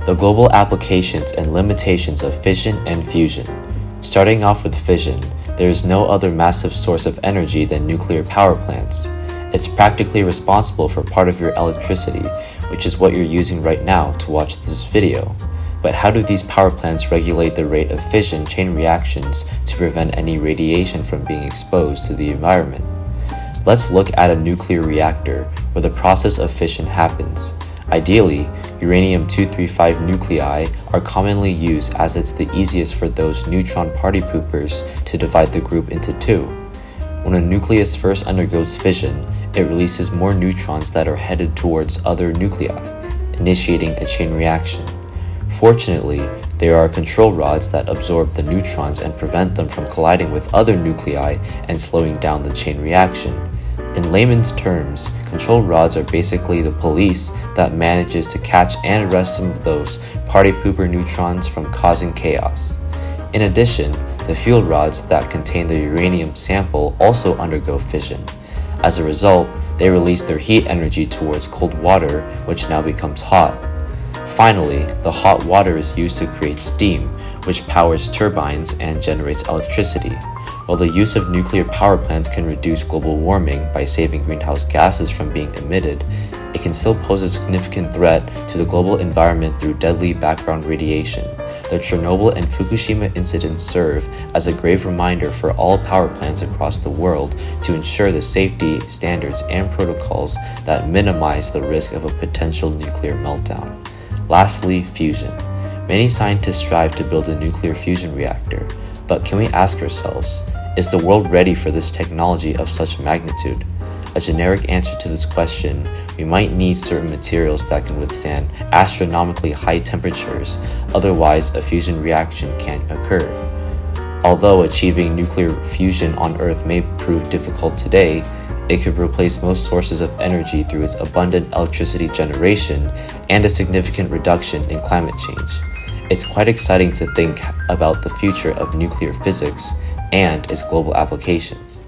The global applications and limitations of fission and fusion. Starting off with fission, there is no other massive source of energy than nuclear power plants. It's practically responsible for part of your electricity, which is what you're using right now to watch this video. But how do these power plants regulate the rate of fission chain reactions to prevent any radiation from being exposed to the environment? Let's look at a nuclear reactor where the process of fission happens. Ideally, uranium-235 nuclei are commonly used as it's the easiest for those neutron party poopers to divide the group into two. When a nucleus first undergoes fission, it releases more neutrons that are headed towards other nuclei, initiating a chain reaction. Fortunately, there are control rods that absorb the neutrons and prevent them from colliding with other nuclei and slowing down the chain reaction. In layman's terms, control rods are basically the police that manages to catch and arrest some of those party pooper neutrons from causing chaos. In addition, the fuel rods that contain the uranium sample also undergo fission. As a result, they release their heat energy towards cold water, which now becomes hot. Finally, the hot water is used to create steam, which powers turbines and generates electricity. While the use of nuclear power plants can reduce global warming by saving greenhouse gases from being emitted, it can still pose a significant threat to the global environment through deadly background radiation. The Chernobyl and Fukushima incidents serve as a grave reminder for all power plants across the world to ensure the safety standards and protocols that minimize the risk of a potential nuclear meltdown. Lastly, fusion. Many scientists strive to build a nuclear fusion reactor, but can we ask ourselves, is the world ready for this technology of such magnitude? A generic answer to this question, we might need certain materials that can withstand astronomically high temperatures, otherwise a fusion reaction can't occur. Although achieving nuclear fusion on Earth may prove difficult today, it could replace most sources of energy through its abundant electricity generation and a significant reduction in climate change. It's quite exciting to think about the future of nuclear physics and its global applications.